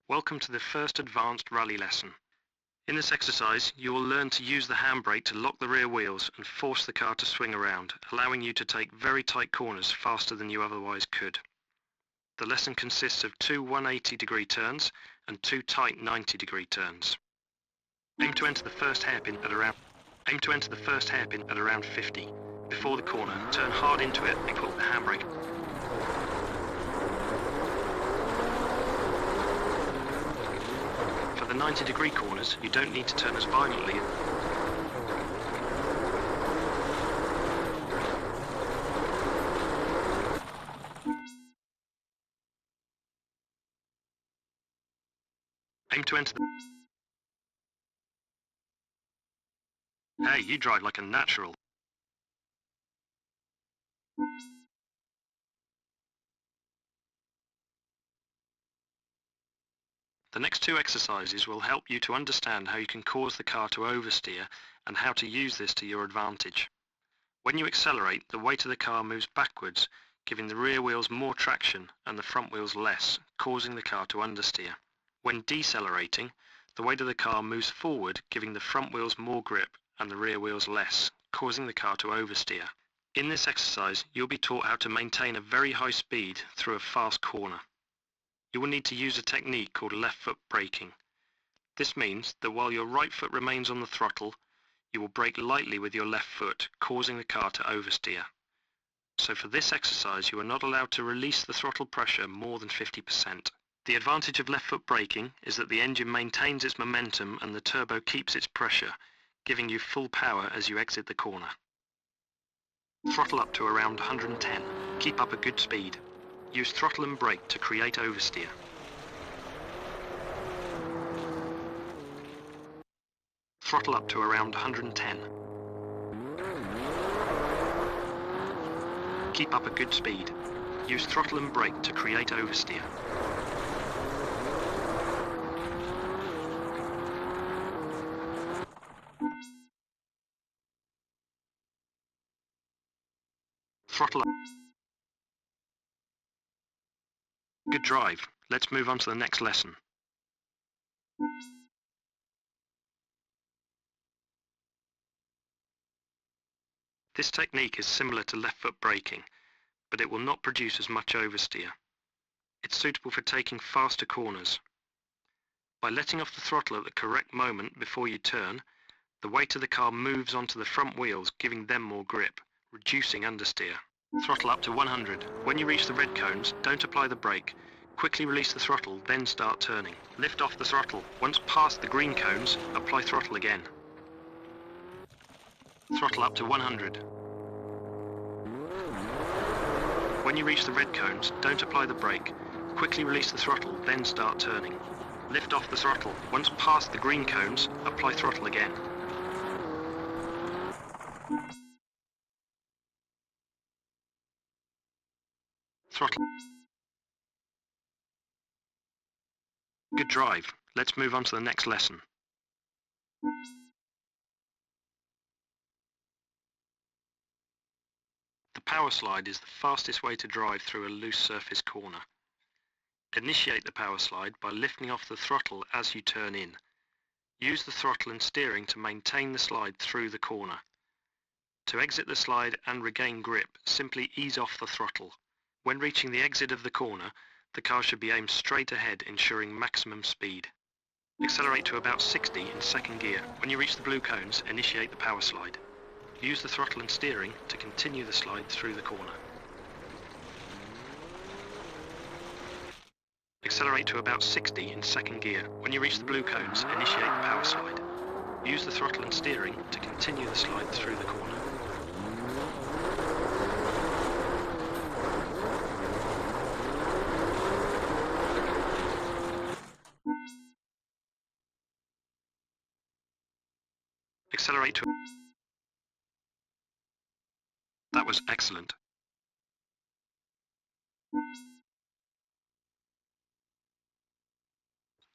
Welcome to the first advanced rally lesson. In this exercise, you will learn to use the handbrake to lock the rear wheels and force the car to swing around, allowing you to take very tight corners faster than you otherwise could. The lesson consists of two 180-degree turns and two tight 90-degree turns. Aim to enter the first hairpin at around 50. Before the corner, turn hard into it and pull the handbrake. For the 90-degree corners, you don't need to turn as violently. Aim to enter the... Hey, you drive like a natural. The next two exercises will help you to understand how you can cause the car to oversteer and how to use this to your advantage. When you accelerate, the weight of the car moves backwards, giving the rear wheels more traction and the front wheels less, causing the car to understeer. When decelerating, the weight of the car moves forward, giving the front wheels more grip and the rear wheels less, causing the car to oversteer. In this exercise, you'll be taught how to maintain a very high speed through a fast corner. You will need to use a technique called left foot braking. This means that while your right foot remains on the throttle, you will brake lightly with your left foot, causing the car to oversteer. So for this exercise, you are not allowed to release the throttle pressure more than 50%. The advantage of left foot braking is that the engine maintains its momentum and the turbo keeps its pressure, giving you full power as you exit the corner. Throttle up to around 110. Keep up a good speed. Use throttle and brake to create oversteer. Throttle up to around 110. Keep up a good speed. Use throttle and brake to create oversteer. Throttle up. Good drive. Let's move on to the next lesson. This technique is similar to left foot braking, but it will not produce as much oversteer. It's suitable for taking faster corners. By letting off the throttle at the correct moment before you turn, the weight of the car moves onto the front wheels, giving them more grip, reducing understeer. Throttle up to 100. When you reach the red cones, don't apply the brake. Quickly release the throttle, then start turning. Lift off the throttle. Once past the green cones, apply throttle again. Throttle up to 100. When you reach the red cones, don't apply the brake. Quickly release the throttle, then start turning. Lift off the throttle. Once past the green cones, apply throttle again. Throttle. Good drive. Let's move on to the next lesson. The power slide is the fastest way to drive through a loose surface corner. Initiate the power slide by lifting off the throttle as you turn in. Use the throttle and steering to maintain the slide through the corner. To exit the slide and regain grip, simply ease off the throttle. When reaching the exit of the corner, the car should be aimed straight ahead, ensuring maximum speed. Accelerate to about 60 in second gear. When you reach the blue cones, initiate the power slide. Use the throttle and steering to continue the slide through the corner. Accelerate to about 60 in second gear. When you reach the blue cones, initiate the power slide. Use the throttle and steering to continue the slide through the corner. Accelerate to... That was excellent.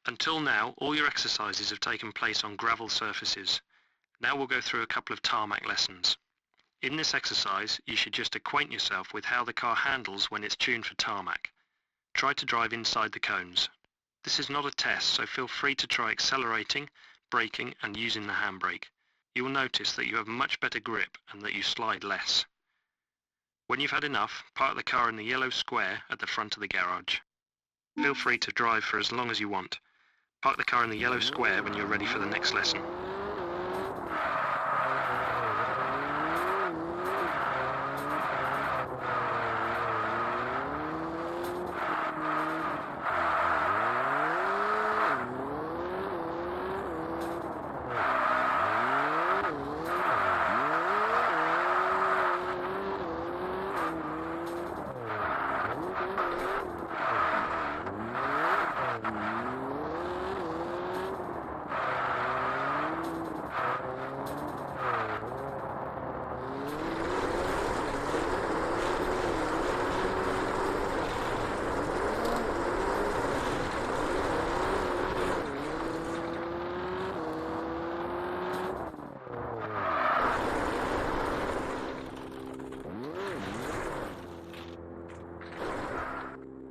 Until now, all your exercises have taken place on gravel surfaces. Now we'll go through a couple of tarmac lessons. In this exercise, you should just acquaint yourself with how the car handles when it's tuned for tarmac. Try to drive inside the cones. This is not a test, so feel free to try accelerating, braking and using the handbrake. You will notice that you have much better grip and that you slide less. When you've had enough, park the car in the yellow square at the front of the garage. Feel free to drive for as long as you want. Park the car in the yellow square when you're ready for the next lesson.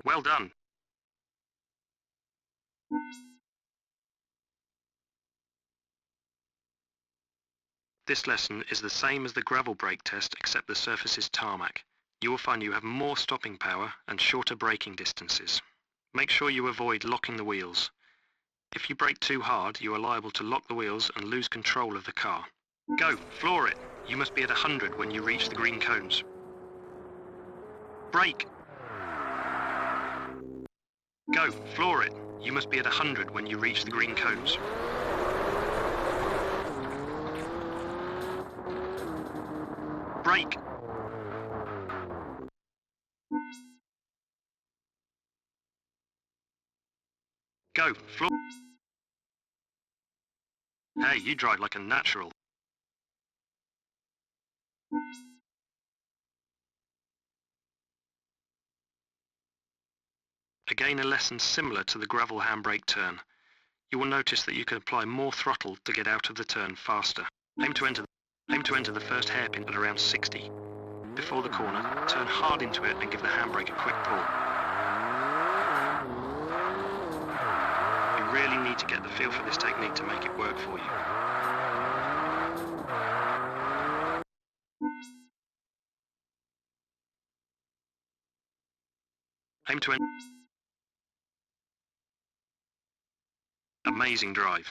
Well done! This lesson is the same as the gravel brake test except the surface is tarmac. You will find you have more stopping power and shorter braking distances. Make sure you avoid locking the wheels. If you brake too hard, you are liable to lock the wheels and lose control of the car. Go, floor it! You must be at 100 when you reach the green cones. Brake! Go, floor it! You must be at 100 when you reach the green cones. Brake! Go, floor... Hey, you drive like a natural. Again, a lesson similar to the gravel handbrake turn. You will notice that you can apply more throttle to get out of the turn faster. Aim to enter the first hairpin at around 60. Before the corner, turn hard into it and give the handbrake a quick pull. You really need to get the feel for this technique to make it work for you. Aim to enter. Amazing drive.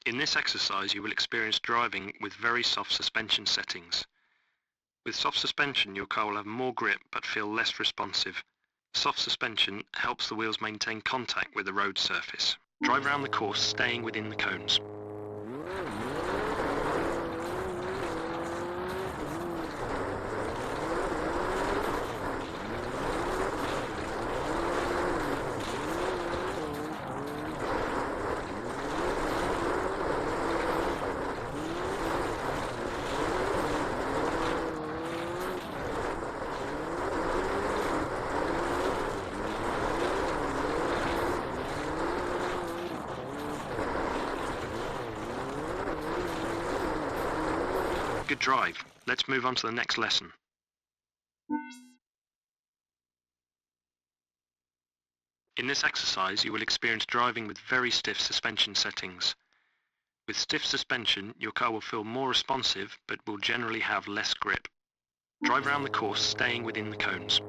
In this exercise, you will experience driving with very soft suspension settings. With soft suspension, your car will have more grip but feel less responsive. Soft suspension helps the wheels maintain contact with the road surface. Drive around the course, staying within the cones. Good drive. Let's move on to the next lesson. In this exercise, you will experience driving with very stiff suspension settings. With stiff suspension, your car will feel more responsive, but will generally have less grip. Drive around the course, staying within the cones.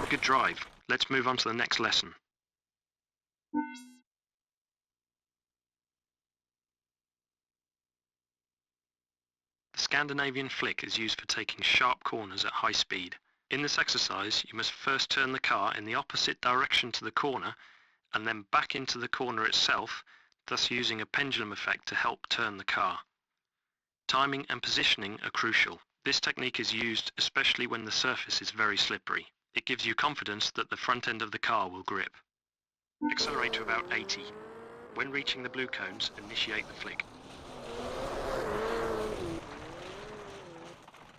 Good drive. Let's move on to the next lesson. The Scandinavian flick is used for taking sharp corners at high speed. In this exercise, you must first turn the car in the opposite direction to the corner and then back into the corner itself, thus using a pendulum effect to help turn the car. Timing and positioning are crucial. This technique is used especially when the surface is very slippery. It gives you confidence that the front end of the car will grip. Accelerate to about 80. When reaching the blue cones, initiate the flick.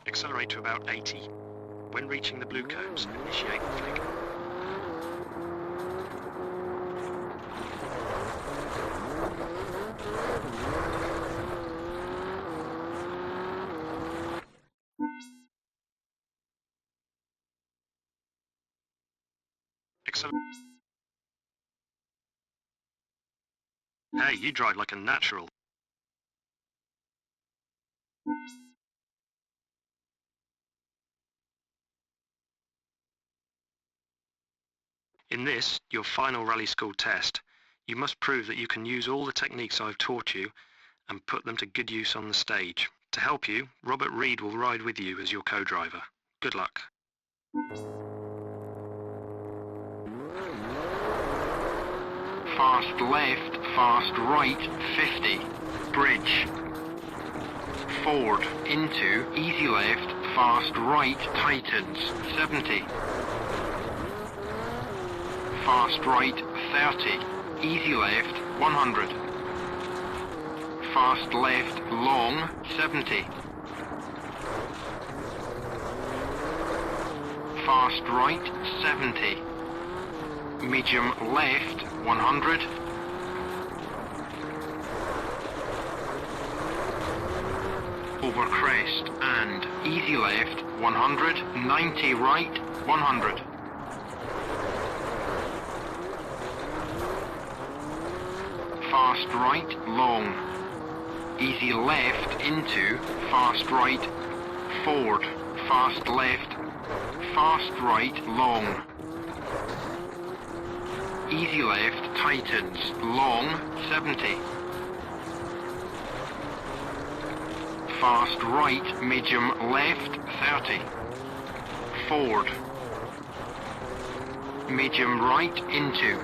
Accelerate to about 80. When reaching the blue cones, initiate the flick. Hey, you drive like a natural. In this, your final rally school test, you must prove that you can use all the techniques I've taught you and put them to good use on the stage. To help you, Robert Reed will ride with you as your co-driver. Good luck. Fast left, fast right, 50. Bridge. Forward, into, easy left, fast right, tightens, 70. Fast right, 30. Easy left, 100. Fast left, long, 70. Fast right, 70. Medium left, 100. Over crest and easy left, 100. 90 right, 100. Fast right, long. Easy left into, fast right, forward. Fast left, fast right, long. Easy left, tightens, long, 70. Fast right, medium left, 30. Forward. Medium right, into.